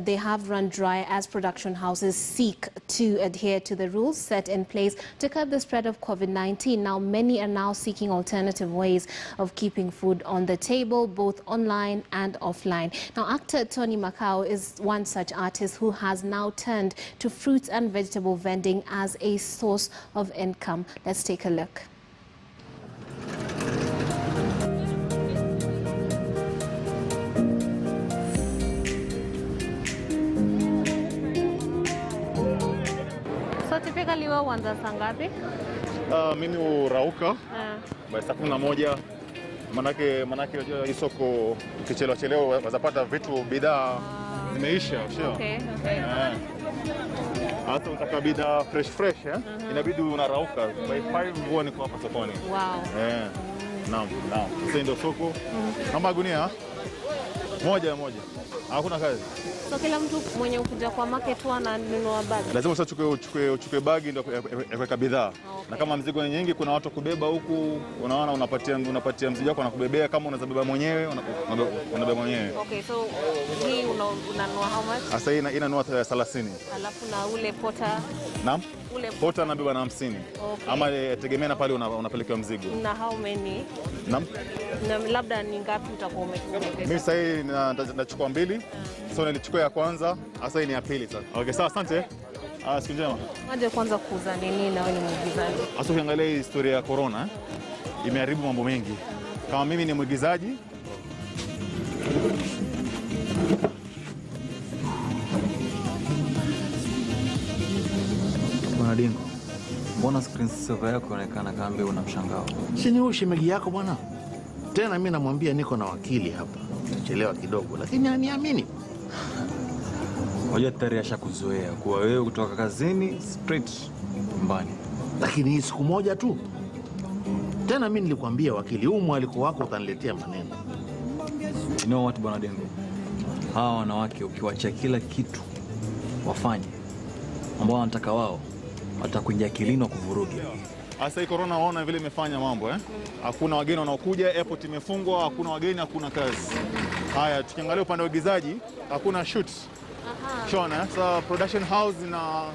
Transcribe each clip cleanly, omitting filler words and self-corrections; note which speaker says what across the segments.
Speaker 1: they have run dry as production houses seek to adhere to the rules set in place to curb the spread of COVID-19. Now, many are now seeking alternative ways of keeping food on the table, both online and offline. Now, actor Tony Macau is one such artist who has now turned to fruits and vegetable vending as a source of income. Let's take a look. So typically wewe huanza saa ngapi?
Speaker 2: Mimi urauka saa 11. Manake hii soko ukichelewa wazapata vitu bidhaa zimeisha, sio?
Speaker 1: Okay.
Speaker 2: Hata utaka bidhaa fresh inabidi unarauka. By 5 huwa niko hapa sokoni.
Speaker 1: Wow.
Speaker 2: Naam. Sasa ndio soko. Kama gunia moja. Hakuna kazi.
Speaker 1: So kila mtu mwenye ukuja kwa market huwa ananunua bag.
Speaker 2: Lazima sasa uchukue bagi ndio kuweka bidhaa.
Speaker 1: Okay.
Speaker 2: Na kama mzigo nyingi kuna watu kubeba huku, unaona unapatia mzigo wako anakubebea, kama unazabeba mwenyewe unabeba mwenyewe.
Speaker 1: Okay, so hii unanunua how much?
Speaker 2: Sasa hii inanunua 30.
Speaker 1: Alafu na ule pota?
Speaker 2: Naam.
Speaker 1: Ule
Speaker 2: pota anabeba na 50.
Speaker 1: Okay.
Speaker 2: Ama tegemea na pale unapelekewa mzigo.
Speaker 1: Na how many?
Speaker 2: Naam.
Speaker 1: Na labda ni ngapi utakuwa umebeba?
Speaker 2: Mimi sasa hii nachukua 2. So nilichukua ya kwanza, sasa hii ni ya pili sasa. Okay, sawa, asante. Siku njema.
Speaker 1: Aje kwanza kuuza nini na wewe ni mwigizaji?
Speaker 2: Sasa ukiangalia historia ya corona imeharibu mambo mengi. Kama mimi ni mwigizaji,
Speaker 3: Bwana Dingo, mbona screen saver yako inaonekana kama una mshangao?
Speaker 4: Si ni ushemegi yako bwana. Tena mimi namwambia niko na wakili hapa. Chelewa kidogo lakini aniamini.
Speaker 3: Hoja tayari ashakuzoea kuwa wewe kutoka kazini straight nyumbani.
Speaker 4: Lakini hii siku moja tu. Tena mimi nilikwambia wakili, huu mwaliko wako utaniletea maneno.
Speaker 3: You know what Bwana Dingo? Hawa wanawake ukiwacha kila kitu wafanye ambao wanataka wao, watakuingia kilino kuvurugia.
Speaker 2: Sasa hii corona waona vile imefanya mambo Hakuna wageni wanaokuja, airport imefungwa, hakuna wageni, hakuna kazi. Haya, tukiangalia upande wa uigizaji, hakuna shoot. Shona, so production house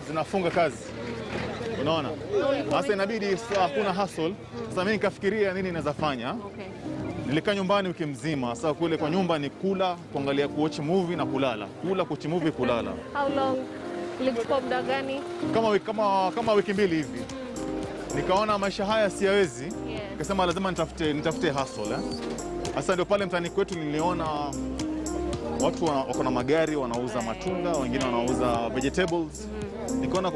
Speaker 2: zinafunga kazi. Unaona? Sasa inabidi hakuna hustle. Sasa mimi nikafikiria nini naweza fanya.
Speaker 1: Okay.
Speaker 2: Nilikaa nyumbani wiki mzima. Sasa kule kwa nyumba ni kula, kuangalia kuwatch movie na kulala. Kula, kuwatch movie, kulala.
Speaker 1: How long? Ilikuwa muda gani?
Speaker 2: Kama wiki 2 hivi. Nikaona maisha haya siyawezi. Nikasema lazima nitafute hustle. Sasa ndio pale mtaani kwetu niliona watu wako na magari wanauza matunda, wengine wanauza vegetables. Nikaona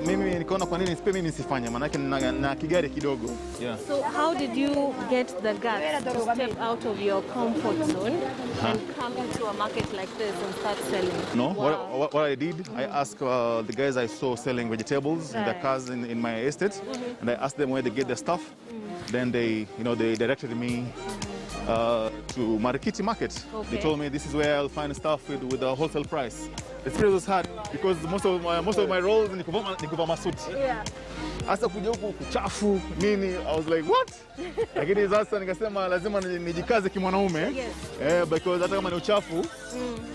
Speaker 2: kwa nini mimi nisifanye, maana yake na kigari kidogo. Yeah.
Speaker 1: So how did you get the guts to step out of your comfort zone and come into a market like this and start selling?
Speaker 2: No,
Speaker 1: wow.
Speaker 2: what I did, I asked the guys I saw selling vegetables in the cars in my estate, and I asked them where they get the stuff. Then they directed me to Marikiti Market. Okay. They told me this is where I'll find stuff with a wholesale price. The experience was hard because most of my roles ni kuvaa masuti.
Speaker 1: Yeah.
Speaker 2: Asa kuja huku kuchafu nini, I was like what? Lakini sasa nikasema lazima nijikaze kimwanaume.
Speaker 1: Yes.
Speaker 2: Because hata kama ni uchafu,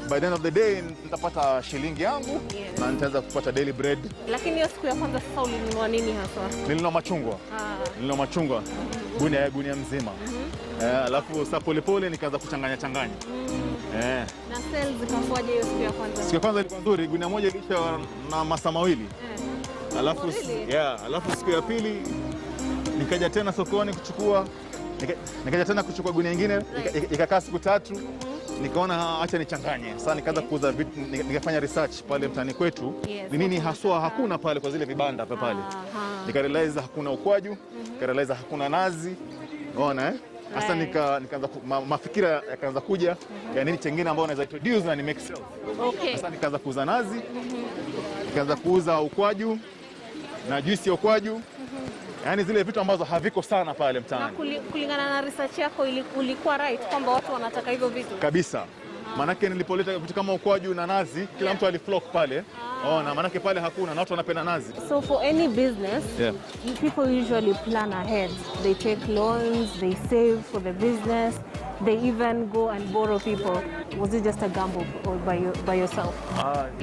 Speaker 2: by the end of the day nitapata shilingi yangu na nitaweza kupata daily bread.
Speaker 1: Lakini hiyo siku ya kwanza sasa ulinunua nini hasa?
Speaker 2: Nilinunua machungwa. Nilinunua machungwa. Gunia mzima. Alafu sasa polepole nikaanza kuchanganya.
Speaker 1: Na sales zikafuaje hiyo siku ya kwanza?
Speaker 2: Siku ya kwanza ilikuwa nzuri, gunia moja ilisha na masaa 2. Alafu siku ya pili nikaja tena sokoni kuchukua kuchukua gunia nyingine, ikakaa siku 3. Nikaona acha nichanganye. Sasa nikaanza kuuza vitu, nikafanya research pale mtaani kwetu. Ni nini haswa hakuna pale kwa zile vibanda pale. Nikarealize hakuna ukwaju, nikarealize hakuna nazi. Unaona Sasa nikaanza mafikira yakaanza kuja ya nini chengine ambao naweza introduce na ni make sales.
Speaker 1: Okay.
Speaker 2: Sasa nikaanza kuuza nazi, nikaanza kuuza ukwaju na juice ya ukwaju. Yaani zile vitu ambazo haviko sana pale mtaani.
Speaker 1: Na kulingana na research yako ilikuwa right kwamba watu wanataka hivyo vitu?
Speaker 2: Kabisa. Manake nilipoleta vitu kama ukwaju na nazi, kila mtu aliflock pale. Na manake pale hakuna na watu wanapenda nazi.
Speaker 1: So for any business, people usually plan ahead. They take loans, they save for the business, they even go and borrow people. was it just a gamble or by yourself?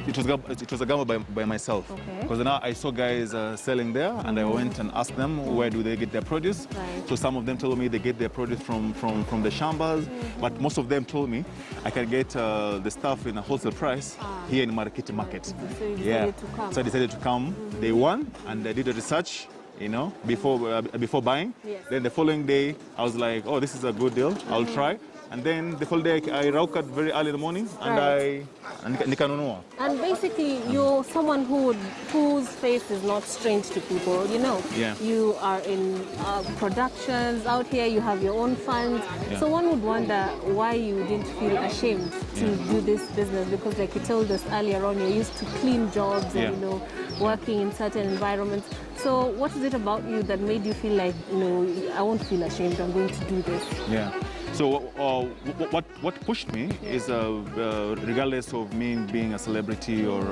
Speaker 2: It was a gamble by myself.
Speaker 1: Okay.
Speaker 2: Because now I saw guys selling there, and I went and asked them where do they get their produce.
Speaker 1: Right.
Speaker 2: So some of them told me they get their produce from the shambas, but most of them told me I can get the stuff in a wholesale price here in Marikiti Market.
Speaker 1: So you decided to come.
Speaker 2: So I decided to come day one, and I did the research, you know, before buying.
Speaker 1: Yes.
Speaker 2: Then the following day, I was like, oh, this is a good deal, I'll try. And then the following day, I raukat very early in the morning, and
Speaker 1: Right.
Speaker 2: nikanunua.
Speaker 1: And basically, you're someone whose face is not strange to people, you know.
Speaker 2: Yeah.
Speaker 1: You are in productions out here, you have your own funds.
Speaker 2: Yeah.
Speaker 1: So one would wonder why you didn't feel ashamed to do this business, because like you told us earlier on, you're used to clean jobs and, you know, working in certain environments. So what is it about you that made you feel like, you know, I won't feel ashamed, I'm going to do this?
Speaker 2: Yeah. So what pushed me is regardless of me being a celebrity or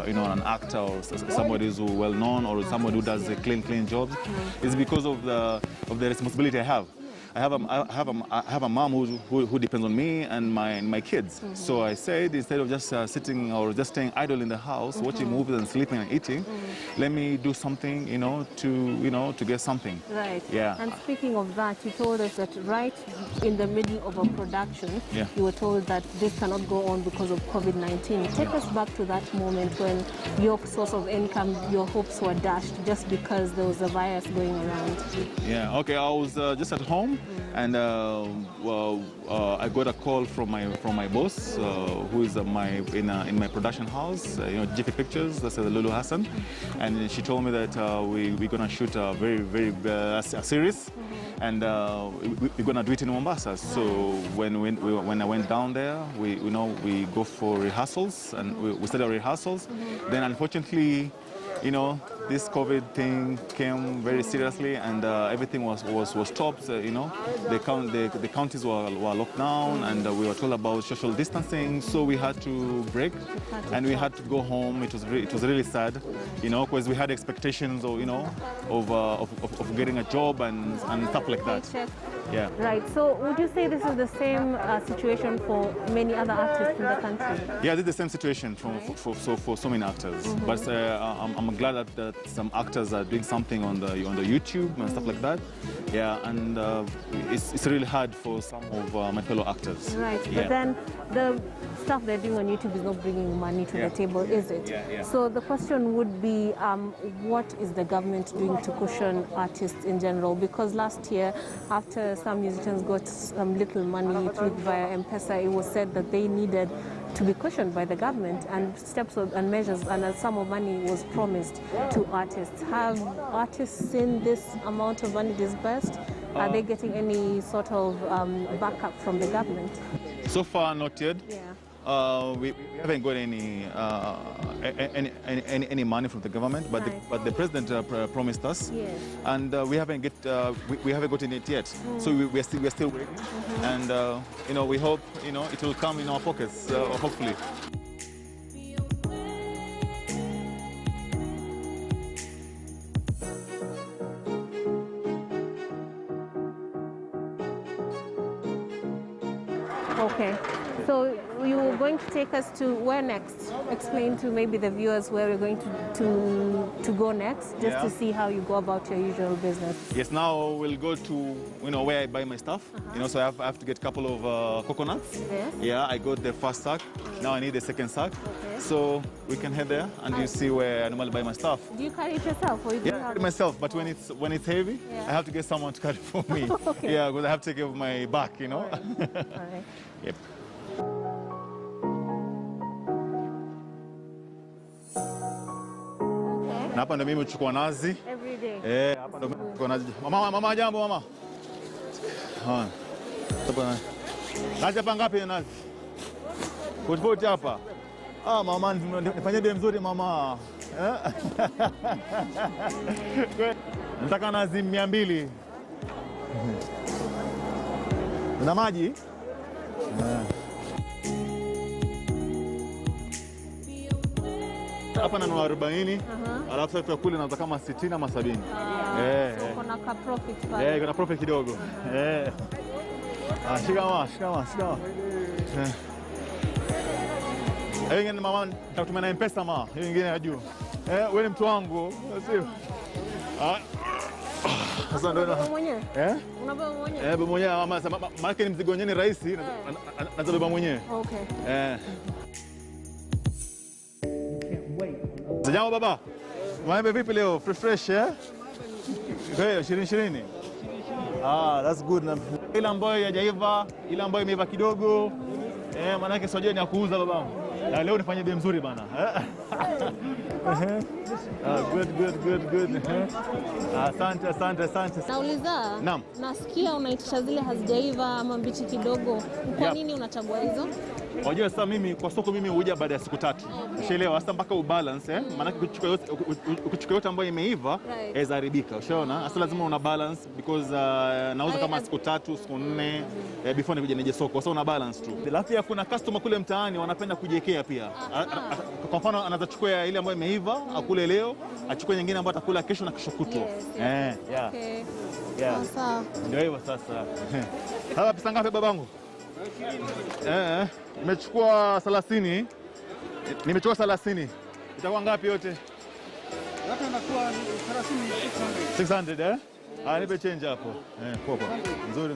Speaker 2: you know, an actor or somebody who's well known or somebody who does clean jobs, is because of the responsibility I have. I have a mom who depends on me and my kids. So I said, instead of just sitting or just staying idle in the house, watching movies and sleeping and eating, let me do something, you know, to get something.
Speaker 1: Right.
Speaker 2: Yeah.
Speaker 1: And speaking of that, you told us that right in the middle of a production, you were told that this cannot go on because of COVID-19. Take us back to that moment when your source of income, your hopes were dashed just because there was a virus going around.
Speaker 2: Yeah. Okay. I was just at home. And I got a call from my boss, who is in my production house, you know, GP Pictures. That's Lulu Hassan, and she told me that we're gonna shoot a very a series, and we're gonna do it in Mombasa. So when I went down there, we go for rehearsals, and we started rehearsals. Then unfortunately, you know, this COVID thing came very seriously, and everything was stopped. You know, the counties were locked down, and we were told about social distancing. So we had to break, and we had to go home. It was really sad, you know, because we had expectations of, you know, of getting a job and stuff like that. Yeah.
Speaker 1: Right. So would you say this is the same situation for many other artists in the country?
Speaker 2: Yeah, this is the same situation for so many actors. But I'm glad that some actors are doing something on the YouTube and stuff like that. Yeah, and it's really hard for some of my fellow actors.
Speaker 1: Right.
Speaker 2: Yeah.
Speaker 1: But then the stuff they're doing on YouTube is not bringing money to the table, is it?
Speaker 2: Yeah.
Speaker 1: So the question would be, what is the government doing to cushion artists in general? Because last year, after some musicians got some little money via M-Pesa, it was said that they needed to be cushioned by the government, and steps and measures and a sum of money was promised to artists. Have artists seen this amount of money disbursed? Are they getting any sort of backup from the government?
Speaker 2: So far, not yet.
Speaker 1: Yeah.
Speaker 2: We haven't got any money from the government, but the president promised us, and we haven't gotten it yet. So we're still waiting, and you know, we hope, you know, it will come in our pockets, hopefully.
Speaker 1: Okay. So you were going to take us to where next? Explain to maybe the viewers where we're going to go next, just to see how you go about your usual business.
Speaker 2: Yes, now we'll go to, you know, where I buy my stuff. You know, so I have to get a couple of coconuts. Yes. Yeah, I got the first sack. Now I need the second sack. Okay. So we can head there, and you see where I normally buy my stuff.
Speaker 1: Do you carry it yourself, or you
Speaker 2: I carry it myself, but when it's heavy, I have to get someone to carry it for me.
Speaker 1: Okay.
Speaker 2: Yeah, because I have to take care of my back, you know.
Speaker 1: All right.
Speaker 2: Yep. Na hapa ndo mimi huchukua nazi.
Speaker 1: Every day.
Speaker 2: Hapa ndo mimi huchukua nazi. Mama jambo mama. Hapa. Nazi hapa ngapi nazi? Kutofauti hapa. Mama nifanyie bei mzuri mama. Nataka nazi 200. Na maji? Hapa na 40, alafu sasa kule naanza kama 60 ama 70.
Speaker 1: So kuna ka profit pale.
Speaker 2: Kuna profit kidogo. Shikama. Hiyo ingine mama nitakutumia na M-Pesa mama. Hiyo ingine ya juu. Wewe ni mtu wangu, sio? Sasa ndio na
Speaker 1: mwenyewe. Unabeba mwenyewe?
Speaker 2: Beba mwenyewe mama, maana ni mzigo wenyewe ni rahisi, nazabeba mwenyewe.
Speaker 1: Okay.
Speaker 2: Jambo baba. Maembe vipi leo? Fresh Kwa 20. That's good. Ile ambayo haijaiva, ile ambayo imeiva kidogo. Maana yake sio ni ya kuuza babangu. Leo nifanye bei mzuri bana. Good. Asante.
Speaker 1: Nauliza, nasikia unaitisha zile hazijaiva ama mbichi kidogo. Kwa nini unachagua hizo?
Speaker 2: Unajua sasa mimi kwa soko mimi huja baada ya siku 3. Ushaelewa sasa mpaka ubalance maana ukichukua yote ambayo imeiva inaweza haribika. Ushaona? Sasa lazima una balance because nauza kama siku 3, siku 4 before nije soko. Sasa una balance tu. Alafu kuna customer kule mtaani wanapenda kujiwekea pia. Kwa mfano anaweza chukua ile ambayo imeiva akule leo, achukue nyingine ambayo atakula kesho na kesho kutwa.
Speaker 1: Sawa.
Speaker 2: Ndio hivyo sasa. Sasa pesa ngapi babangu? Nimechukua 30. Nimechukua 30. Itakuwa ngapi yote?
Speaker 5: Yote inakuwa
Speaker 2: 600 nipe change hapo. Poa. Nzuri.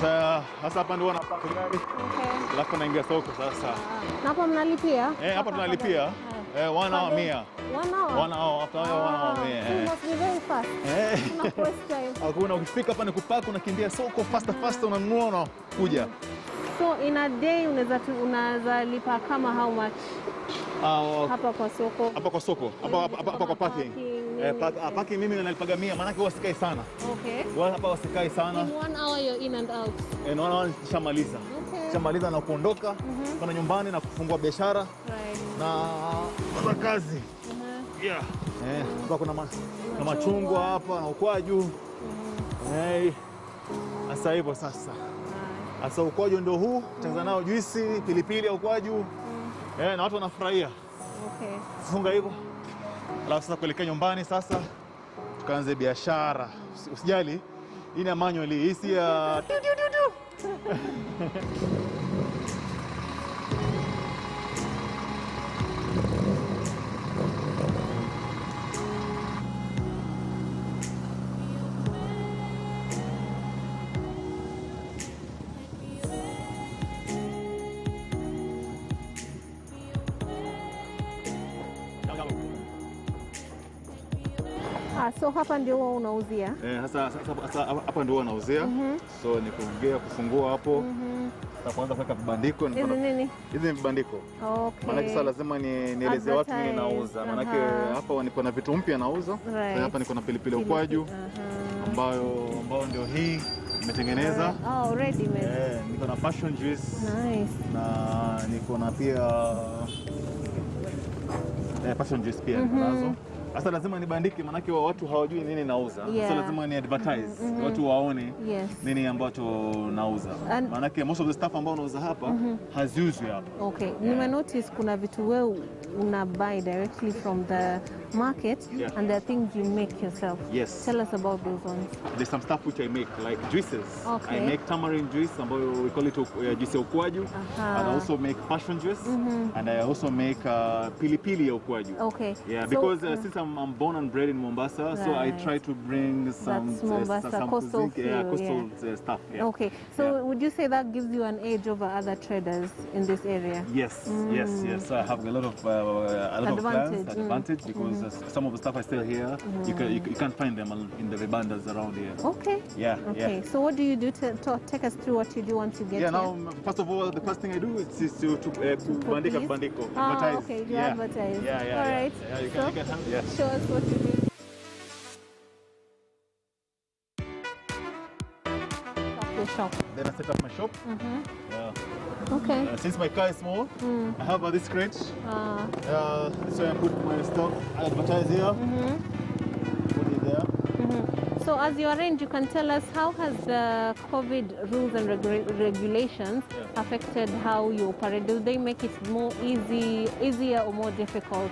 Speaker 2: Sasa hapa ndio wanapaka gari. Alafu naingia soko sasa.
Speaker 1: Na hapa mnalipia?
Speaker 2: Hapa tunalipia. 1 hour 100. 1 hour after 1 hour 100.
Speaker 1: Must be very fast. No waste time.
Speaker 2: Hakuna, ukifika hapa ni kupaka, unakimbia soko faster unanunua unakuja.
Speaker 1: So in a day unaweza lipa kama how much? Hapa kwa soko. Hapa kwa parking. Parking mimi nalipaga 100 maana huwa sikai sana. Okay. Hapa wasikai sana. In 1 hour you're in and out.
Speaker 2: In 1 hour nishamaliza.
Speaker 1: Okay.
Speaker 2: Shamaliza na kuondoka kwenda nyumbani na kufungua biashara. Na kazi. Kuna machungwa hapa na ukwaju. Sasa hivyo sasa. Sasa ukwaju ndio huu, tengeneza nao juisi, pilipili ya ukwaju. Na watu wanafurahia.
Speaker 1: Okay.
Speaker 2: Funga hivyo. Alafu sasa kuelekea nyumbani sasa tukaanze biashara. Usijali. Hii ni manual hii si ya
Speaker 1: So hapa ndio huwa unauzia?
Speaker 2: Sasa hapa ndio unauzia. So ni kuongea kufungua hapo. Sasa kwanza kuweka vibandiko.
Speaker 1: Hizi nini?
Speaker 2: Hizi ni vibandiko.
Speaker 1: Okay.
Speaker 2: Maana sasa lazima nieleze watu nini nauza. Maana hapa niko na vitu mpya nauza. Sasa hapa niko na pilipili ukwaju ambayo ndio hii nimetengeneza.
Speaker 1: Ready made.
Speaker 2: Niko na passion juice.
Speaker 1: Nice.
Speaker 2: Na niko na pia passion juice pia nazo. Sasa lazima nibandike maana watu hawajui nini nauza. Sasa lazima ni advertise. Watu waone nini ambacho nauza. Maana most of the stuff ambao nauza hapa haziuzwi hapa.
Speaker 1: Okay. Nime notice kuna vitu wewe una buy directly from the market and there are things you make yourself.
Speaker 2: Yes.
Speaker 1: Tell us about those ones.
Speaker 2: There's some stuff which I make like juices.
Speaker 1: Okay.
Speaker 2: I make tamarind juice ambayo we call it juice ya ukwaju. And I also make passion juice and I also make pilipili ya ukwaju.
Speaker 1: Okay.
Speaker 2: Yeah, because since I'm born and bred in Mombasa, so I try to bring some
Speaker 1: coastal
Speaker 2: stuff. Yeah.
Speaker 1: Okay. So would you say that gives you an edge over other traders in this area?
Speaker 2: Yes. So I have a lot of advantage because some of the stuff I sell here, you can't find them in the vibandas around here.
Speaker 1: Okay.
Speaker 2: Yeah.
Speaker 1: So what do you do to take us through what you do once you get here?
Speaker 2: Now first of all, the first thing I do is to bandiko. Advertise.
Speaker 1: Okay. You advertise.
Speaker 2: Yeah.
Speaker 1: All right.
Speaker 2: Yeah, you can have. Yeah.
Speaker 1: Show us what you do. Shop.
Speaker 2: Then I set up my shop.
Speaker 1: Okay.
Speaker 2: Since my car is small, I have this crate. This way I put my stock. I advertise here. Put it there.
Speaker 1: So as you arrange, you can tell us how has the COVID rules and regulations affected how you operate? Do they make it more easier or more difficult?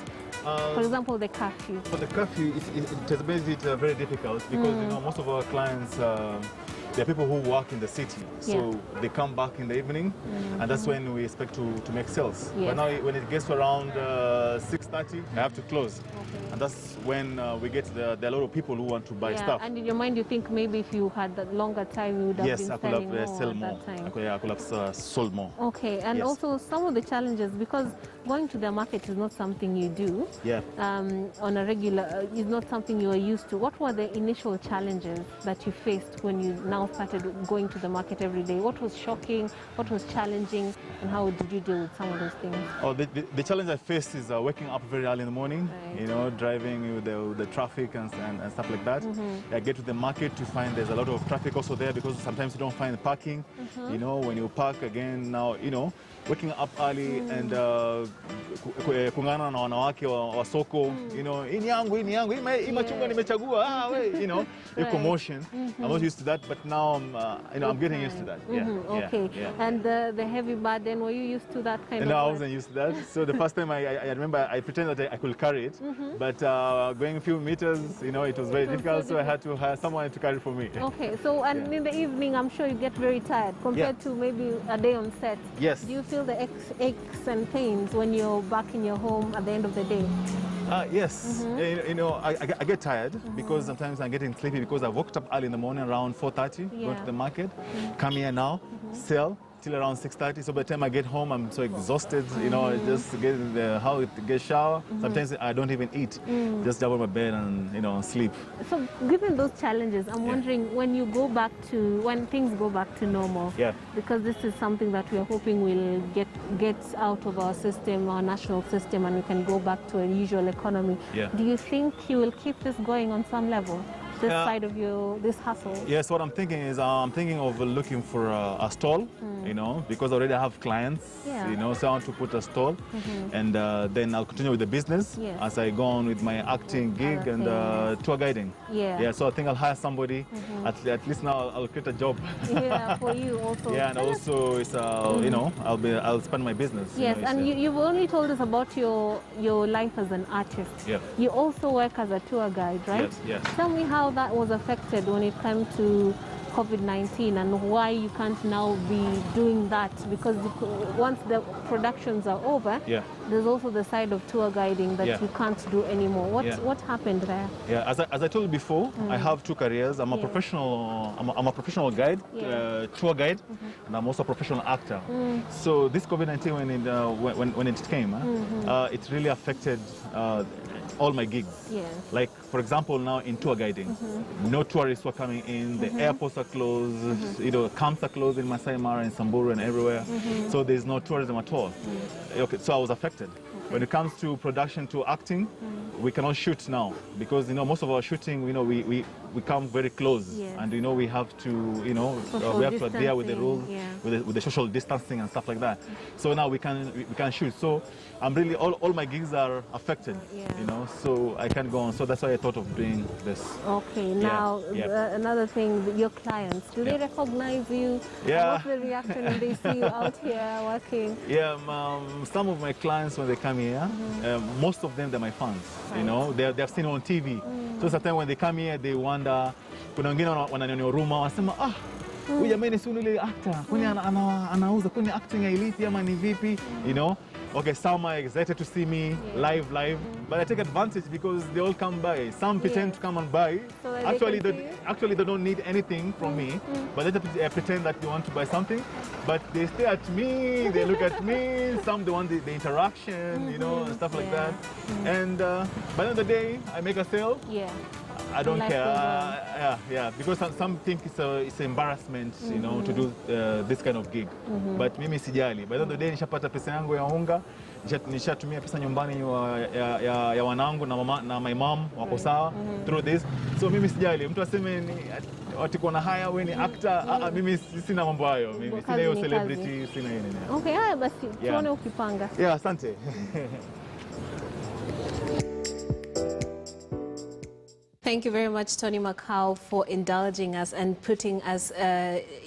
Speaker 1: For example, the curfew.
Speaker 2: For the curfew, it has made it very difficult because most of our clients there are people who work in the city, so they come back in the evening, and that's when we expect to make sales.
Speaker 1: Yes.
Speaker 2: But now when it gets to around 6:30, I have to close. And that's when we get there are a lot of people who want to buy stuff.
Speaker 1: And in your mind, you think maybe if you had that longer time, you would have been selling more
Speaker 2: sold more.
Speaker 1: at that time.
Speaker 2: I could have sold more.
Speaker 1: Okay, and also some of the challenges, because going to the market is not something you do on a regular, is not something you are used to. What were the initial challenges that you faced when you now started going to the market every day? What was shocking, what was challenging, and how did you deal with some of those things?
Speaker 2: Oh, the challenge I faced is waking up very early in the morning, you know, driving with the traffic and stuff like that. I get to the market to find there's a lot of traffic also there, because sometimes you don't find parking. You know, when you park again now, you know, waking up early and kungana na wanawake wa soko, you know, hii yangu, hii machungwa nimechagua, you know, commotion. I'm not used to that, but now you know, I'm getting used to that.
Speaker 1: Okay. And the heavy burden, were you used to that kind of?
Speaker 2: No, I wasn't used to that. So the first time I remember I pretended that I could carry it, but going a few meters, you know, it was very difficult, so I had to hire someone to carry it for me.
Speaker 1: Okay, so and in the evening, I'm sure you get very tired compared to maybe a day on set.
Speaker 2: Yes.
Speaker 1: Do you feel the aches and pains when you're back in your home at the end of the day?
Speaker 2: Yes. You know, I get tired because sometimes I'm getting sleepy because I woke up early in the morning around 4:30, going to the market, come here now, sell till around 6:30. So by the time I get home, I'm so exhausted. You know, I just get in the house, get shower. Sometimes I don't even eat. Just jump on my bed and, you know, sleep.
Speaker 1: So given those challenges, I'm wondering when things go back to normal. Because this is something that we are hoping will get out of our system, our national system, and we can go back to a usual economy. Do you think you will keep this going on some level? This side of this hustle? Yes,
Speaker 2: what I'm thinking is I'm thinking of looking for a stall, you know, because I already have clients, you know, so I want to put a stall, and then I'll continue with the business as I go on with my acting gig and tour guiding. So I think I'll hire somebody, at least now I'll create a job.
Speaker 1: For you also.
Speaker 2: And also it's, you know, I'll expand my business.
Speaker 1: Yes,
Speaker 2: you know,
Speaker 1: and you've only told us about your life as an artist. You also work as a tour guide, right?
Speaker 2: Yes.
Speaker 1: Tell me how that was affected when it came to COVID-19 and why you can't now be doing that, because once the productions are over, there's also the side of tour guiding that you can't do anymore. What happened there?
Speaker 2: As I told you before, I have two careers. I'm a professional. I'm a professional guide, tour guide, and I'm also a professional actor. So this COVID-19, when it came, it really affected all my gigs. Like, for example, now in tour guiding, no tourists were coming in, the airports are closed, you know, camps are closed in Masai Mara and Samburu and everywhere. So there's no tourism at all. So I was affected. When it comes to production, to acting, we cannot shoot now because, you know, most of our shooting, you know, we come very close, and, you know, we have to, you know, we have to adhere with the rules, with the social distancing and stuff like that. So now we can shoot. So I'm really, all my gigs are affected, you know, so I can't go on. So that's why I thought of doing this.
Speaker 1: Okay, now another thing, your clients, do they recognize you? What's the reaction when they see you out here working?
Speaker 2: Some of my clients, when they come here, most of them, they're my fans. You know, they've seen it on TV. So sometimes when they come here, they wonder, kuna wengine wananioruma, wanasema, huyu jamani si yule actor, kwani anauza, kwani acting ya elite ama ni vipi, you know? Okay, some are excited to see me live, but I take advantage because they all come by. Some pretend to come and buy. So actually, they don't need anything from me, but they pretend that they want to buy something. But they stare at me, they look at me. Some they want the interaction, you know, and stuff like that. And by the end of the day, I make a sale. I don't care. Because some think it's an embarrassment, you know, to do this kind of gig. But mimi sijali. By the end of the day, nishapata pesa yangu ya unga, nishatumia pesa nyumbani ya wanangu na my mom wako sawa through this. So mimi sijali. Mtu aseme ni ati kuna haya wewe ni actor, mimi sina mambo hayo. Mimi sina hiyo celebrity, sina nini.
Speaker 1: Okay, haya basi tuone ukipanga.
Speaker 2: Asante.
Speaker 1: Thank you very much, Tony Macau, for indulging us and putting us,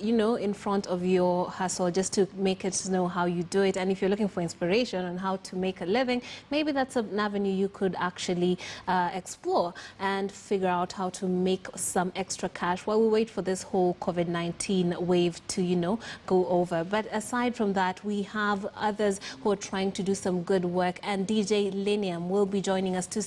Speaker 1: in front of your hustle just to make us know how you do it. And if you're looking for inspiration on how to make a living, maybe that's an avenue you could actually explore and figure out how to make some extra cash while we wait for this whole COVID-19 wave to, go over. But aside from that, we have others who are trying to do some good work, and DJ Linium will be joining us to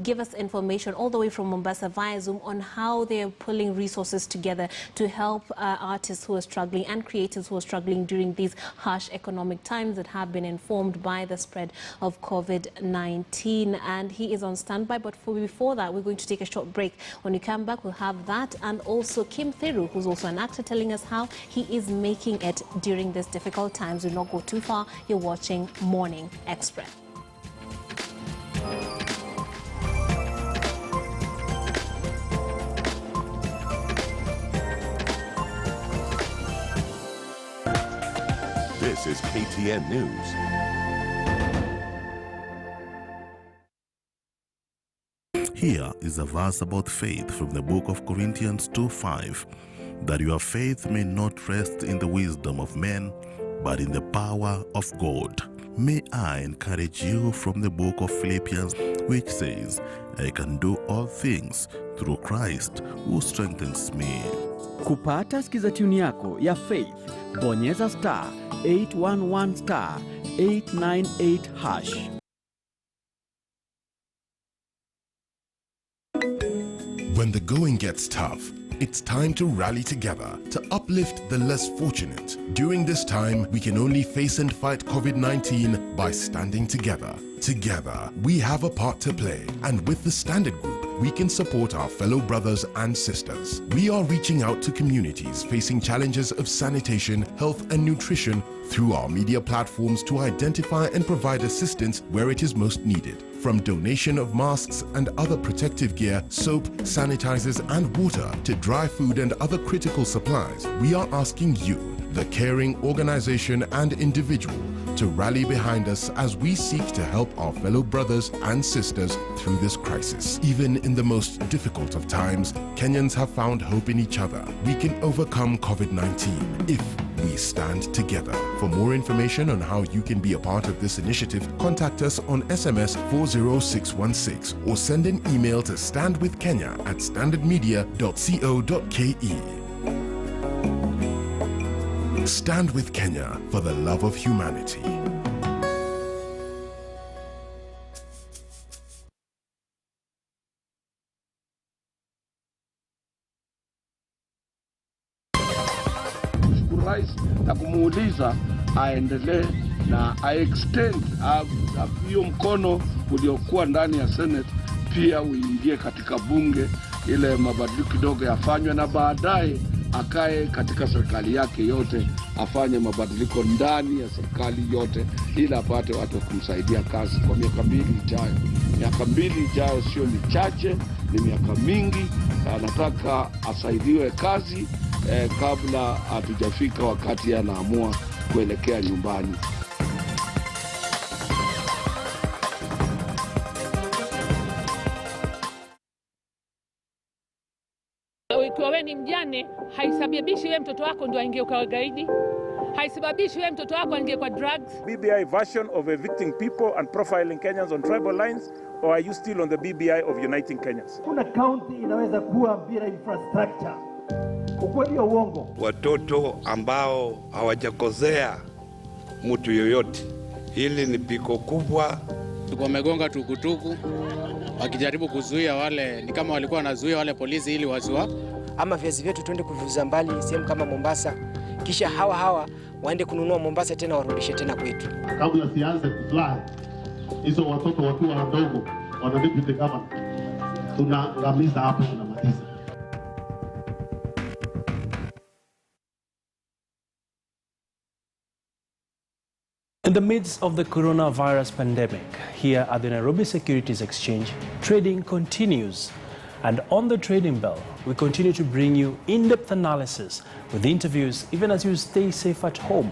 Speaker 1: give us information all the way from Mombasa via Zoom on how they're pulling resources together to help artists who are struggling and creators who are struggling during these harsh economic times that have been informed by the spread of COVID-19. And he is on standby, but before that, we're going to take a short break. When we come back, we'll have that, and also Kim Thiru, who's also an actor, telling us how he is making it during these difficult times. Do not go too far. You're watching Morning Express.
Speaker 6: This is KTN News.
Speaker 7: Here is a verse about faith from the book of Corinthians 2:5, that your faith may not rest in the wisdom of men, but in the power of God. May I encourage you from the book of Philippians, which says, I can do all things through Christ who strengthens me.
Speaker 8: Kupata skiza tune yako ya Faith, bonyeza star 811 star 898 hash.
Speaker 6: When the going gets tough, it's time to rally together to uplift the less fortunate. During this time, we can only face and fight COVID-19 by standing together. Together, we have a part to play, and with the Standard Group, we can support our fellow brothers and sisters. We are reaching out to communities facing challenges of sanitation, health and nutrition through our media platforms to identify and provide assistance where it is most needed. From donation of masks and other protective gear, soap, sanitizers and water to dry food and other critical supplies, we are asking you, the caring organization and individual, to rally behind us as we seek to help our fellow brothers and sisters through this crisis. Even in the most difficult of times, Kenyans have found hope in each other. We can overcome COVID-19 if we stand together. For more information on how you can be a part of this initiative, contact us on SMS 40616 or send an email to standwithkenya@standardmedia.co.ke. Stand with Kenya for the love of humanity.
Speaker 9: Rais na kumuuliza aendelee na extend hiyo mkono uliokuwa ndani ya Senate pia uingie katika bunge, ile mabadiliko kidogo yafanywe, na baadaye akae katika serikali yake yote afanye mabadiliko ndani ya serikali yote ili apate watu wa kumsaidia kazi kwa miaka 2 ijayo. Miaka 2 ijayo sio michache, ni miaka mingi. Anataka asaidiwe kazi kabla hatujafika wakati anaamua kuelekea nyumbani.
Speaker 10: Ikiwa wewe ni mjane, haisababishi wewe mtoto wako ndio aingie kwa gaidi. Haisababishi wewe mtoto wako aingie kwa drugs.
Speaker 11: BBI version of evicting people and profiling Kenyans on tribal lines, or are you still on the BBI of uniting Kenyans?
Speaker 12: Kuna county inaweza kuwa bila infrastructure. Ukweli wa uongo.
Speaker 9: Watoto ambao hawajakosea mtu yoyote. Hili ni piko kubwa.
Speaker 13: Wamegonga tukutuku wakijaribu kuzuia wale, ni kama walikuwa wanazuia wale polisi ili wasiwa
Speaker 14: ama viazi vyetu tuende kuviuza mbali sehemu kama Mombasa, kisha hawa waende kununua Mombasa tena warudishe tena kwetu.
Speaker 15: Kabla sianze kufly, hizo watoto wakiwa wadogo wanadipute kama tunangamiza hapo tunamaliza.
Speaker 16: In the midst of the coronavirus pandemic, here at the Nairobi Securities Exchange, trading continues. And on the trading bell, we continue to bring you in-depth analysis with interviews, even as you stay safe at home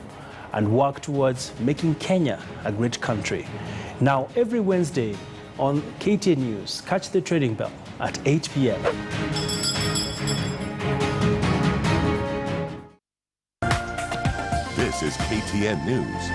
Speaker 16: and work towards making Kenya a great country. Now, every Wednesday, on KTN News. Catch the trading bell at 8 p.m.
Speaker 6: This is KTN News.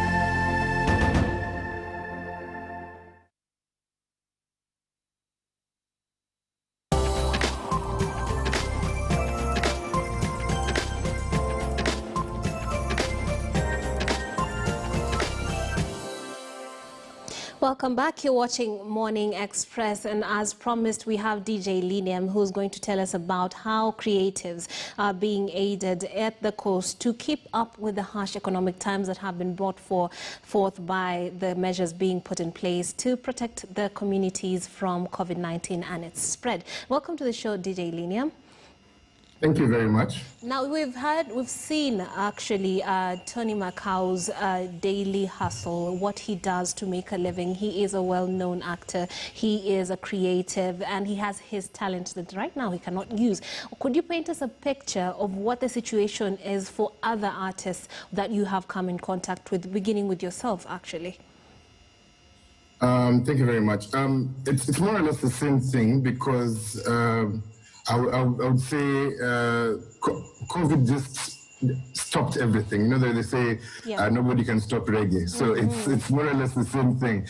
Speaker 1: Welcome back. You're watching Morning Express, and as promised, we have DJ Liniam, who's going to tell us about how creatives are being aided at the coast to keep up with the harsh economic times that have been brought forth by the measures being put in place to protect the communities from COVID-19 and its spread. Welcome to the show, DJ Liniam.
Speaker 17: Thank you very much.
Speaker 1: Now, we've seen actually Tony Macau's daily hustle, what he does to make a living. He is a well-known actor, he is a creative, and he has his talent that right now he cannot use. Could you paint us a picture of what the situation is for other artists that you have come in contact with, beginning with yourself, actually?
Speaker 17: Thank you very much. It's more or less the same thing because I would say COVID just stopped everything. You know, they say nobody can stop reggae. So it's more or less the same thing.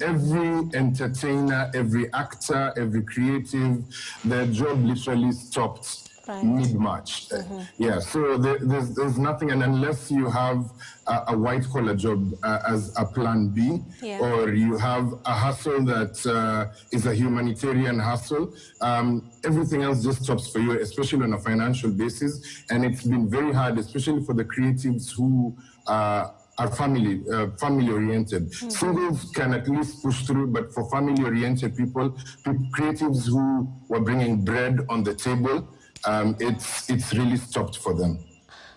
Speaker 17: Every entertainer, every actor, every creative, their job literally stopped mid-March. Yeah, so there's nothing, and unless you have a white-collar job as a plan B, or you have a hustle that is a humanitarian hustle, everything else just stops for you, especially on a financial basis. And it's been very hard, especially for the creatives who are family-oriented. Singles can at least push through, but for family-oriented people, creatives who were bringing bread on the table, it's really stopped for them.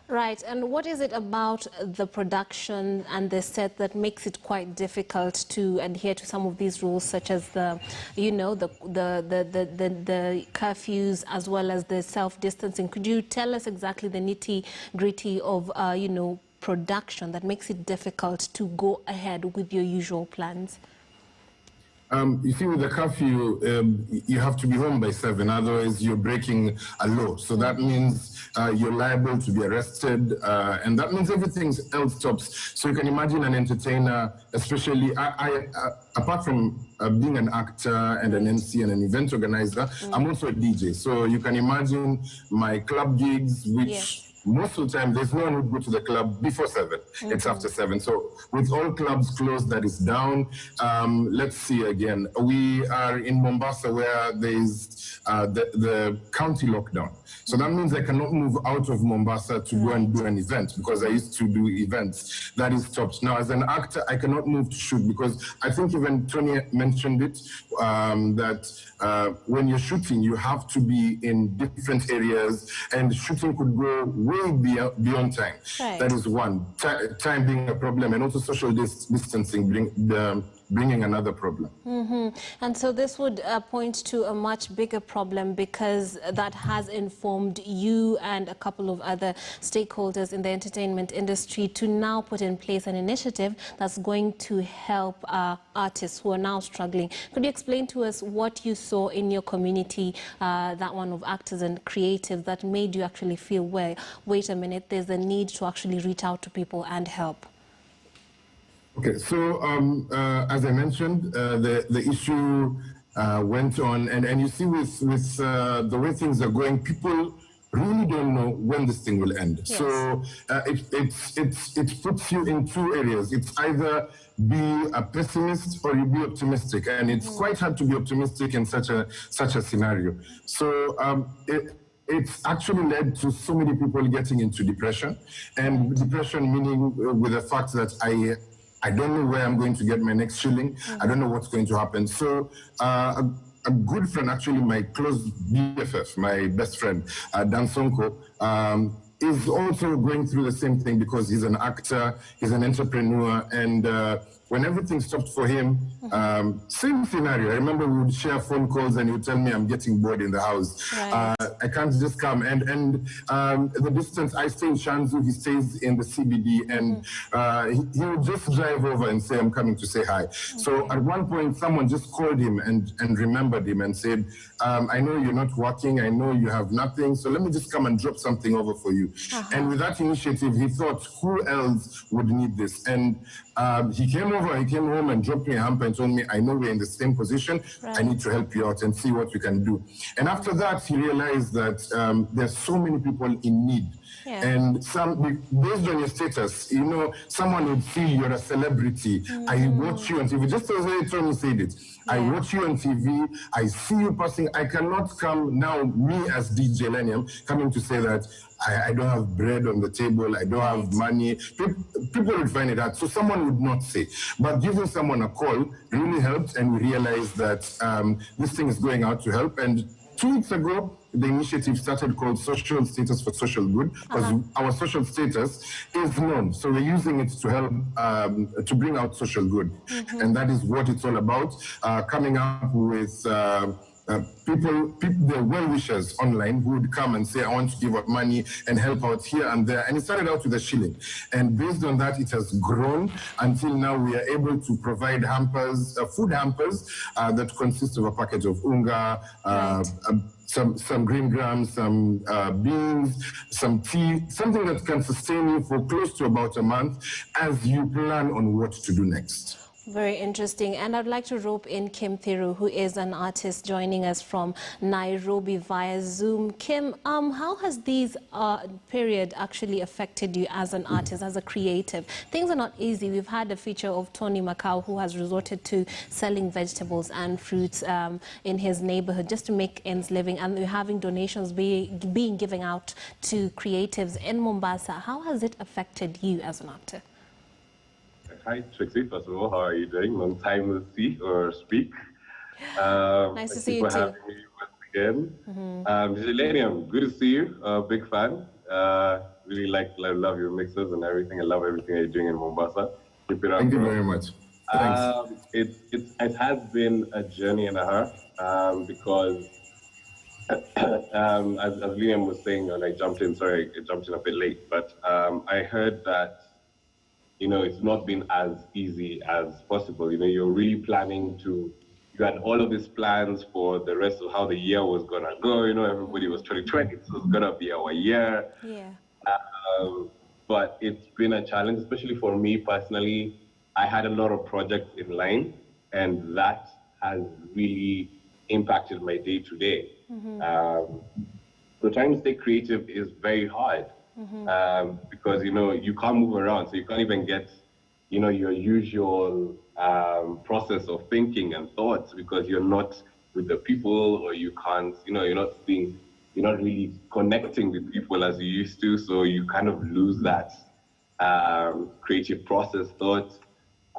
Speaker 1: Right, and what is it about the production and the set that makes it quite difficult to adhere to some of these rules, such as the curfews as well as the self-distancing? Could you tell us exactly the nitty-gritty of production that makes it difficult to go ahead with your usual plans?
Speaker 17: You see, with the curfew, you have to be home by 7, otherwise you're breaking a law. So that means you're liable to be arrested, and that means everything else stops. So you can imagine an entertainer, especially, apart from being an actor and an MC and an event organizer, I'm also a DJ. So you can imagine my club gigs, which most of the time, there's no one who would go to the club before 7. It's after 7. So with all clubs closed, that is down. Let's see again. We are in Mombasa, where there's the county lockdown. So that means I cannot move out of Mombasa to go and do an event, because I used to do events. That is stopped. Now, as an actor, I cannot move to shoot, because I think even Tony mentioned it, that when you're shooting, you have to be in different areas, and shooting could go way beyond time. That is one. Time being a problem, and also social distancing bringing another problem.
Speaker 1: And so this would point to a much bigger problem, because that has informed you and a couple of other stakeholders in the entertainment industry to now put in place an initiative that's going to help artists who are now struggling. Could you explain to us what you saw in your community, that one of actors and creatives, that made you actually feel, well, wait a minute, there's a need to actually reach out to people and help?
Speaker 17: Okay, so as I mentioned, the issue went on, and you see with the way things are going, people really don't know when this thing will end. So it puts you in two areas. It's either be a pessimist or you be optimistic, and it's quite hard to be optimistic in such a scenario. So it's actually led to so many people getting into depression, and depression meaning with the fact that I don't know where I'm going to get my next shilling. I don't know what's going to happen. So a good friend, actually my close BFF, my best friend, Dan Sonko, is also going through the same thing, because he's an actor, he's an entrepreneur, and when everything stopped for him, same scenario. I remember we would share phone calls and he would tell me I'm getting bored in the house.
Speaker 1: Right.
Speaker 17: I can't just come. And the distance, I stay in Shanzu, he stays in the CBD, and he would just drive over and say, I'm coming to say hi. So at one point, someone just called him and remembered him and said, I know you're not working, I know you have nothing, so let me just come and drop something over for you. And with that initiative, he thought, who else would need this? And he came home and dropped me a hamper and told me, I know we're in the same position, I need to help you out and see what we can do. And after that, he realized that there's so many people in need.
Speaker 1: Yeah.
Speaker 17: And based on your status, you know, someone would feel you're a celebrity. I watch you on TV, just as Tony said it. I watch you on TV, I see you passing. I cannot come now, me as DJ Lenium, coming to say that I don't have bread on the table, I don't have money. People would find it hard, so someone would not say. But giving someone a call really helped, and we realized that this thing is going out to help. And 2 weeks ago, the initiative started called Social Status for Social Good, because our social status is known. So we're using it to help to bring out social good. And that is what it's all about, coming up with people, the well-wishers online who would come and say, I want to give up money and help out here and there. And it started out with a shilling. And based on that, it has grown until now we are able to provide hampers, food hampers that consist of a package of unga, some green grams, some beans, some tea, something that can sustain you for close to about a month as you plan on what to do next.
Speaker 1: Very interesting. And I'd like to rope in Kim Thiru, who is an artist joining us from Nairobi via Zoom. Kim, how has this period actually affected you as an artist, as a creative? Things are not easy. We've had a feature of Tony Macau, who has resorted to selling vegetables and fruits in his neighborhood just to make ends living. And we're having donations being given out to creatives in Mombasa. How has it affected you as an actor?
Speaker 18: Hi, Trixie. First of all, how are you doing? Long time no see or speak.
Speaker 1: Nice to see you too.
Speaker 18: Thank you for having me once again. Lenium, good to see you. Big fan. Really love your mixes and everything. I love everything you're doing in Mombasa. Keep it up.
Speaker 17: Thank you very much. Thanks.
Speaker 18: It has been a journey and a half because as Liam was saying, when I jumped in, sorry, I jumped in a bit late, but I heard that, you know, it's not been as easy as possible. You know, you're really planning to, you had all of these plans for the rest of how the year was gonna go. You know, everybody was 2020, so it's gonna be our year.
Speaker 1: Yeah.
Speaker 18: But it's been a challenge, especially for me personally. I had a lot of projects in line, and that has really impacted my day to day. So trying to stay creative is very hard. Because, you know, you can't move around, so you can't even get, you know, your usual process of thinking and thoughts because you're not with the people, or you can't, you know, you're not really connecting with people as you used to, so you kind of lose that creative process thought.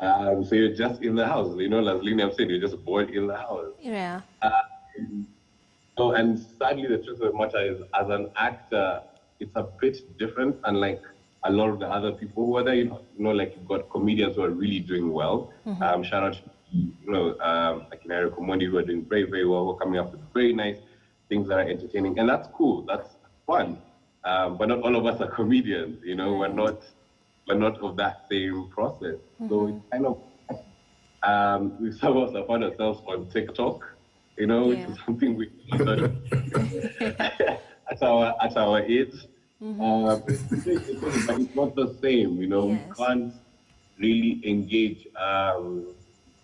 Speaker 18: So you're just in the house, you know, as Liam said, you're just bored in the house.
Speaker 1: Yeah.
Speaker 18: So, and sadly, the truth of the matter is, as an actor, it's a bit different, unlike a lot of the other people who are there. You know, like you've got comedians who are really doing well. Shout out to, you know, like Eric Omondi, who are doing very, very well. Who are coming up with very nice things that are entertaining, and that's cool. That's fun. But not all of us are comedians. You know, we're not of that same process. So it's kind of some of us have found ourselves on TikTok. You know, which is something we at our age. But it's not the same, you know. We can't really engage.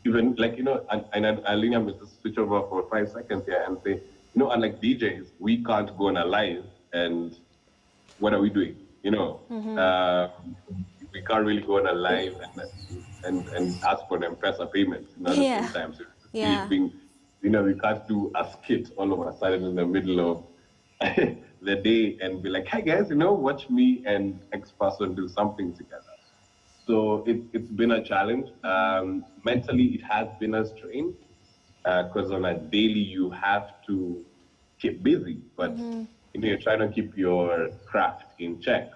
Speaker 18: Even like, you know, and Alina will just switch over for 5 seconds here and say, you know, unlike DJs, we can't go on a live and what are we doing? You know, we can't really go on a live and ask for an M-Pesa payment. You know, at the same time. So you know, we can't do a skit all of a sudden in the middle of the day and be like, hey guys, you know, watch me and X person do something together. So it's been a challenge. Mentally, it has been a strain because on a daily you have to keep busy, but you know, you're trying to keep your craft in check.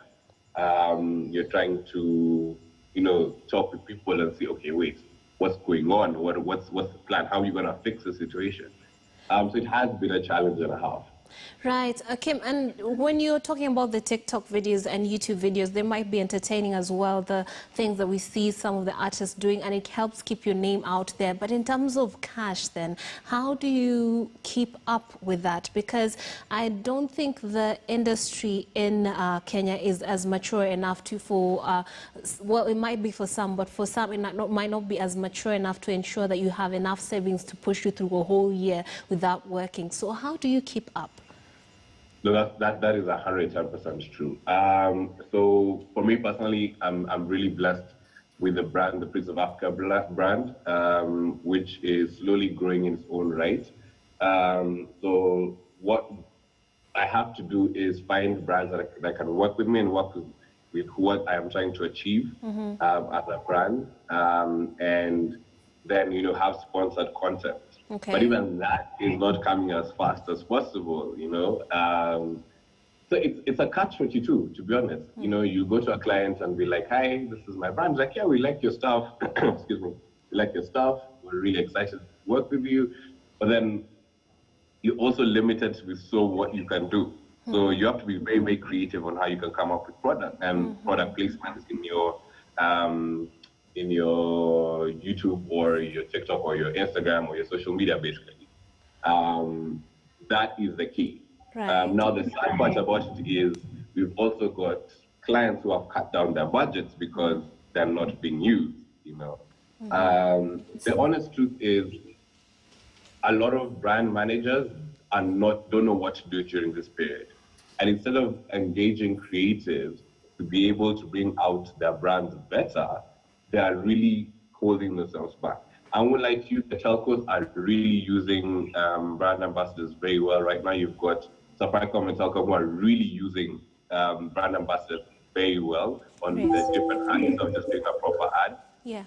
Speaker 18: You're trying to talk with people and say, okay, wait, what's going on? What's the plan? How are you going to fix the situation? So it has been a challenge and a half.
Speaker 1: Right, Kim, and when you're talking about the TikTok videos and YouTube videos, they might be entertaining as well, the things that we see some of the artists doing, and it helps keep your name out there. But in terms of cash then, how do you keep up with that? Because I don't think the industry in Kenya is as mature enough well, it might be for some, but for some it might not be as mature enough to ensure that you have enough savings to push you through a whole year without working. So how do you keep up?
Speaker 18: No, that is 110% true. So for me personally, I'm really blessed with the brand, the Prince of Africa brand, which is slowly growing in its own right. So what I have to do is find brands that can work with me and work with what I am trying to achieve as a brand, and then have sponsored content.
Speaker 1: Okay.
Speaker 18: But even that is not coming as fast as possible, So it's a catch-22, to be honest. You go to a client and be like, hi, this is my brand. Like, yeah, we like your stuff. Excuse me. We like your stuff. We're really excited to work with you. But then you're also limited with what you can do. So you have to be very, very creative on how you can come up with product and product placements in your YouTube or your TikTok or your Instagram or your social media, basically. That is the key.
Speaker 1: Right.
Speaker 18: Now, the sad part about it is we've also got clients who have cut down their budgets because they're not being used, The honest truth is a lot of brand managers don't know what to do during this period. And instead of engaging creatives to be able to bring out their brands better, they are really holding themselves back. I would like you, the telcos are really using brand ambassadors very well. Right now, you've got Safaricom and Telcom who are really using brand ambassadors very well on the different angles of just doing a proper ad.
Speaker 1: Yeah.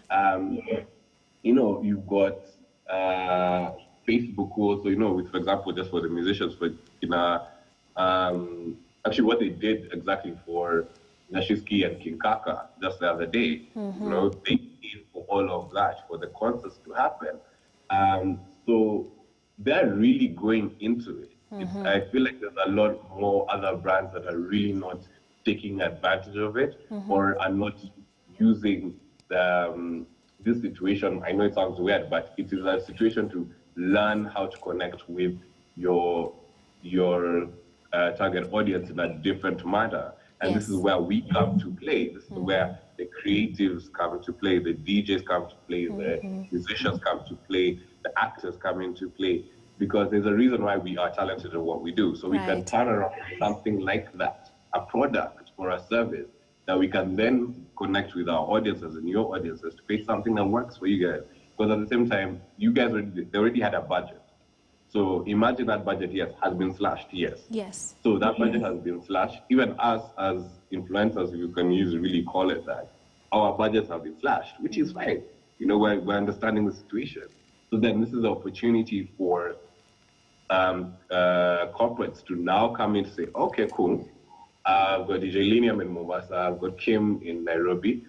Speaker 18: You've got Facebook also, with, for example, just for the musicians, actually what they did exactly for Nashiski and King Kaka just the other day, they paid for all of that for the concerts to happen. So they're really going into it. I feel like there's a lot more other brands that are really not taking advantage of it or are not using this situation. I know it sounds weird, but it is a situation to learn how to connect with your target audience in a different manner. And this is where we come to play. This is where the creatives come to play, the DJs come to play, the musicians come to play, the actors come into play, because there's a reason why we are talented in what we do. So we can turn around something like that, a product or a service that we can then connect with our audiences and your audiences to create something that works for you guys. Because at the same time, you guys already had a budget. So imagine that budget, yes, has been slashed, yes.
Speaker 1: Yes.
Speaker 18: So that budget has been slashed. Even us as influencers, if you can really call it that, our budgets have been slashed, which is fine. We're understanding the situation. So then this is an opportunity for corporates to now come in and say, okay, cool. I've got DJ Linium in Mombasa, I've got Kim in Nairobi.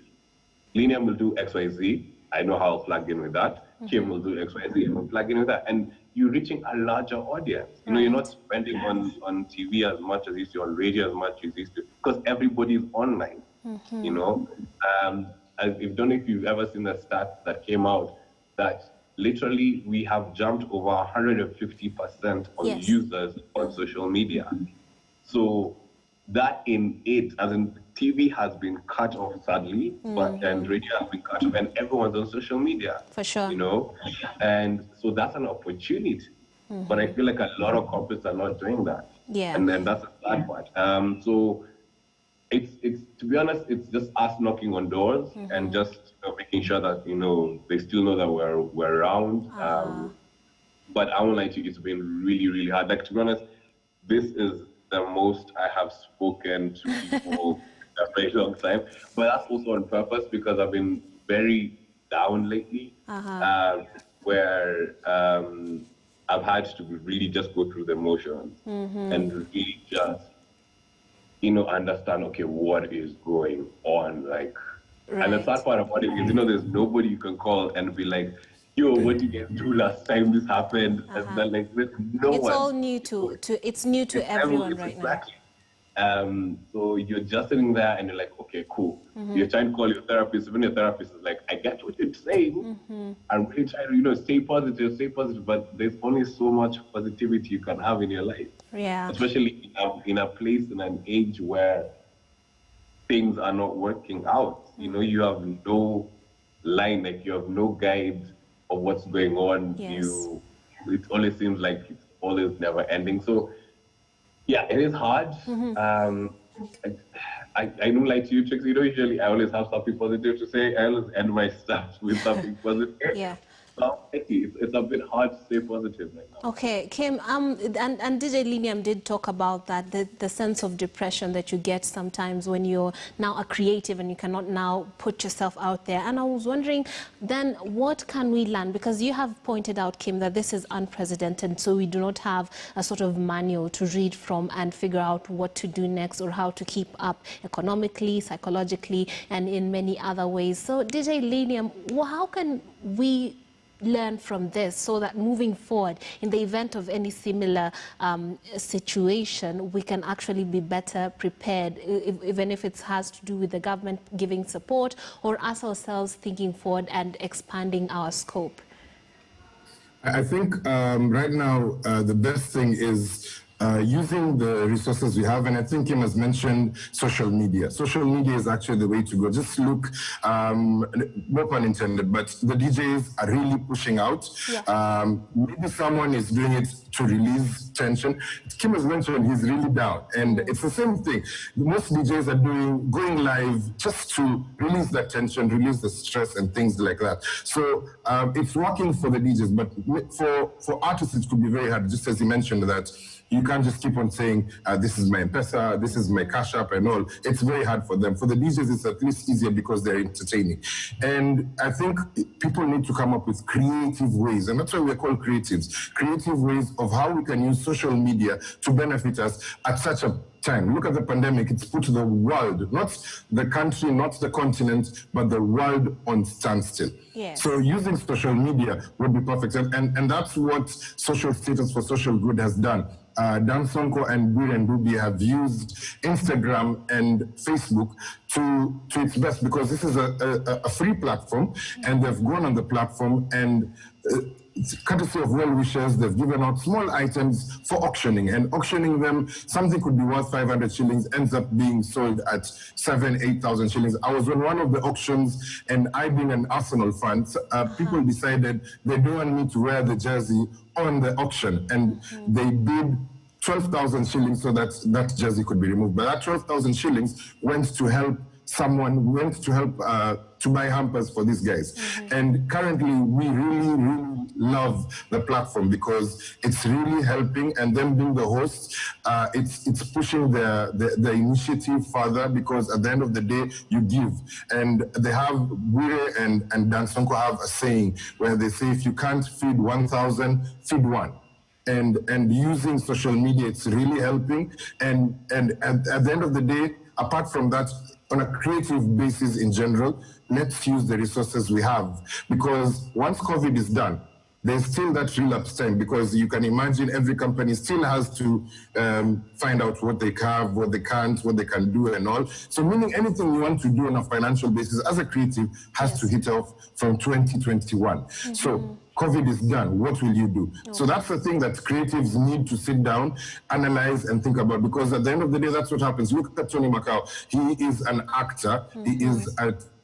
Speaker 18: Linium will do XYZ. I know how I'll plug in with that. Kim will do XYZ and we'll plug in with that. And you're reaching a larger audience. You're not spending on TV as much as you used to, on radio as much as you used to, because everybody's online. I don't know if you've ever seen the stats that came out that literally we have jumped over 150% on users on social media. So that as in TV has been cut off sadly, and radio has been cut off, and everyone's on social media.
Speaker 1: For sure.
Speaker 18: And so that's an opportunity. But I feel like a lot of corporates are not doing that.
Speaker 1: Yeah.
Speaker 18: And then that's the sad part. So it's to be honest, it's just us knocking on doors and just making sure that they still know that we're around. But I won't lie to you, it's been really, really hard. Like, to be honest, this is the most I have spoken to people in a very long time. But that's also on purpose because I've been very down lately, where I've had to really just go through the motions and really just, understand, okay, what is going on? Like, And the sad part about it is, there's nobody you can call and be like, yo, what did you guys do last time this happened? And then, like, there's no
Speaker 1: It's
Speaker 18: one.
Speaker 1: all new it's new to everyone right
Speaker 18: exactly. So you're just sitting there and you're like, okay, cool. You're trying to call your therapist, even your therapist is like, I get what you're saying. I'm really trying to, stay positive, but there's only so much positivity you can have in your life.
Speaker 1: Yeah.
Speaker 18: Especially in a place, in an age where things are not working out. You have no line, like you have no guide of what's going on.
Speaker 1: Yes.
Speaker 18: It always seems like it's always never ending. So yeah, it is hard. I don't like you, Trixie. Usually I always have something positive to say. I always end my stuff with something positive.
Speaker 1: Yeah.
Speaker 18: So it's a bit hard to stay positive right now.
Speaker 1: Okay, Kim, and DJ Liniam did talk about that, the sense of depression that you get sometimes when you're now a creative and you cannot now put yourself out there. And I was wondering, then, what can we learn? Because you have pointed out, Kim, that this is unprecedented, so we do not have a sort of manual to read from and figure out what to do next or how to keep up economically, psychologically, and in many other ways. So, DJ Liniam, how can we learn from this so that moving forward, in the event of any similar situation, we can actually be better prepared, even if it has to do with the government giving support or us ourselves thinking forward and expanding our scope?
Speaker 17: I think right now the best thing is using the resources we have, and I think Kim has mentioned social media. Social media is actually the way to go. Just look, no pun intended, but the DJs are really pushing out. Yeah. Maybe someone is doing it to release tension. Kim has mentioned he's really down, and it's the same thing. Most DJs are going live just to release that tension, release the stress and things like that. So it's working for the DJs, but for artists it could be very hard, just as you mentioned that you can't just keep on saying, this is my M-Pesa, this is my Cash App and all. It's very hard for them. For the DJs, it's at least easier because they're entertaining. And I think people need to come up with creative ways, and that's why we're called creatives. Creative ways of how we can use social media to benefit us at such a time. Look at the pandemic. It's put the world, not the country, not the continent, but the world on standstill.
Speaker 1: Yes.
Speaker 17: So using social media would be perfect. And that's what Social Status for Social Good has done. Dan Sonko and Biren Dubi have used Instagram and Facebook to its best, because this is a free platform, and they've gone on the platform and courtesy of well-wishers, they've given out small items for auctioning, and auctioning them, something could be worth 500 shillings, ends up being sold at 7,000-8,000 shillings. I was on one of the auctions, and I, being an Arsenal fan, people decided they don't want me to wear the jersey on the auction, and they bid 12,000 shillings so that that jersey could be removed. But that 12,000 shillings went to help to buy hampers for these guys. And currently, we really love the platform because it's really helping, and them being the hosts, it's pushing the initiative further, because at the end of the day, you give. And they have, Bure and Dan Sonko have a saying where they say, if you can't feed 1,000, feed one. And using social media, it's really helping. And at the end of the day, apart from that, on a creative basis in general, let's use the resources we have. Because once COVID is done, there's still that relapse time, because you can imagine every company still has to find out what they have, what they can't, what they can do and all. So meaning anything you want to do on a financial basis as a creative has to hit off from 2021. So COVID is done, what will you do? So that's the thing that creatives need to sit down, analyze and think about, because at the end of the day, that's what happens. Look at Tony Macau. He is an actor, he is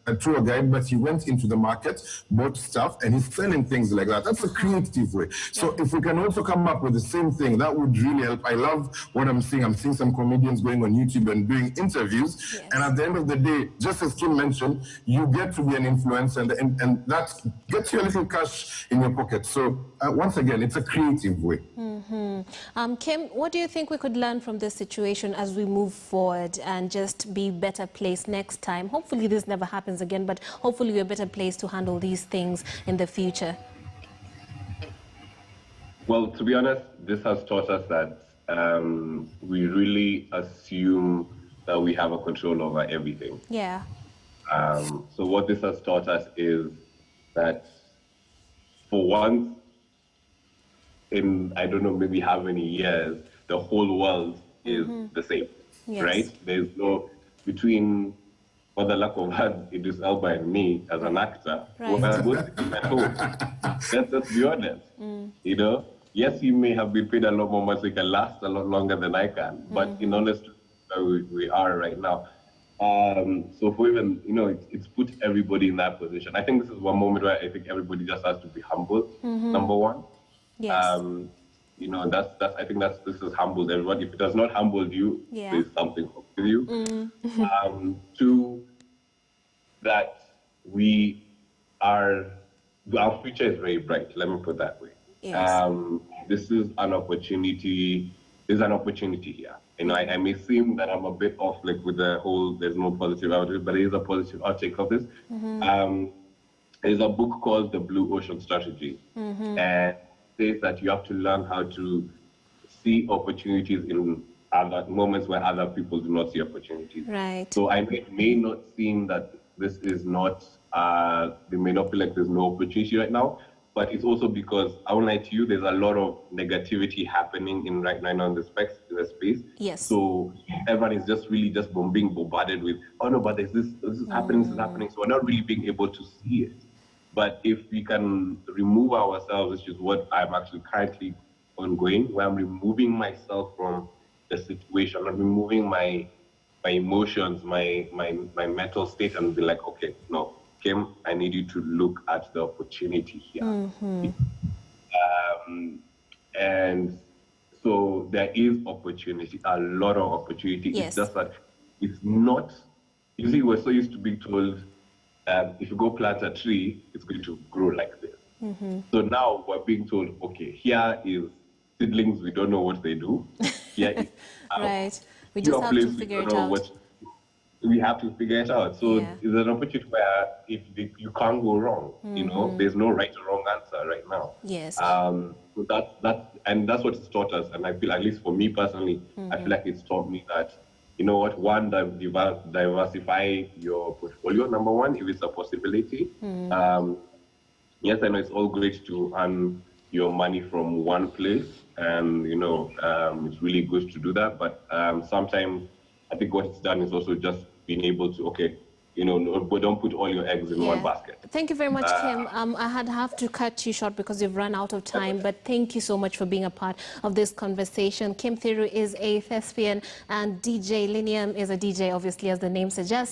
Speaker 17: a tour guide, but he went into the market, bought stuff, and he's selling things like that. That's a creative way. So if we can also come up with the same thing, that would really help. I love what I'm seeing. I'm seeing some comedians going on YouTube and doing interviews. And at the end of the day, just as Kim mentioned, you get to be an influencer, and that gets you a little cash in your pocket. So once again, it's a creative way.
Speaker 1: Kim, what do you think we could learn from this situation as we move forward and just be better placed next time? Hopefully this never happens again, but hopefully we're better placed to handle these things in the future.
Speaker 18: Well, to be honest, this has taught us that we really assume that we have a control over everything.
Speaker 1: Yeah.
Speaker 18: So what this has taught us is that for once in, I don't know, maybe how many years, the whole world is the same, right? There's no, between, for the lack of word, Idris Elba and me as an actor, we're both at home. Let's be honest, you know? Yes, you may have been paid a lot more money, so you can last a lot longer than I can, but in honesty, we are right now. So for even, you know, it's put everybody in that position. I think this is one moment where I think everybody just has to be humble, number one.
Speaker 1: Yes.
Speaker 18: You know, this has humbled everyone. If it has not humbled you, there's something wrong with you. Two, that our future is very bright, let me put it that way.
Speaker 1: Yes.
Speaker 18: This is an opportunity, there's an opportunity here. You know, I may seem that I'm a bit off like with the whole, there's no positive outlook, but there is a positive outtake of this. There's a book called The Blue Ocean Strategy. And it says that you have to learn how to see opportunities in other moments where other people do not see opportunities.
Speaker 1: Right.
Speaker 18: So it may not seem that this is not, they may not feel like there's no opportunity right now, but it's also because, I won't lie to you, there's a lot of negativity happening right now in the space.
Speaker 1: Yes.
Speaker 18: So everyone is just really just being bombarded with, oh no, but this is happening, this is happening. So we're not really being able to see it. But if we can remove ourselves, which is what I'm actually currently ongoing, where I'm removing myself from the situation, I'm removing my emotions, my mental state, and be like, okay, no, Kim, I need you to look at the opportunity here. And so there is opportunity, a lot of opportunity.
Speaker 1: Yes.
Speaker 18: It's just that it's not, you see, we're so used to being told, if you go plant a tree, it's going to grow like this. So now we're being told, okay, here is seedlings, we don't know what they do. Here is,
Speaker 1: right. We just have to figure it out.
Speaker 18: We have to figure it out. So it's an opportunity where if you can't go wrong, you know, there's no right or wrong answer right now.
Speaker 1: Yes.
Speaker 18: So that's what it's taught us. And I feel, at least for me personally, I feel like it's taught me that, you know what, one, diversify your portfolio, number one, if it's a possibility. Yes, I know it's all great to earn your money from one place, and, you know, it's really good to do that. But sometimes I think what it's done is also just being able to, okay, you know, but don't put all your eggs in one basket.
Speaker 1: Thank you very much, Kim. I have to cut you short because you've run out of time, but thank you so much for being a part of this conversation. Kim Thiru is a thespian, and DJ Linium is a DJ, obviously, as the name suggests.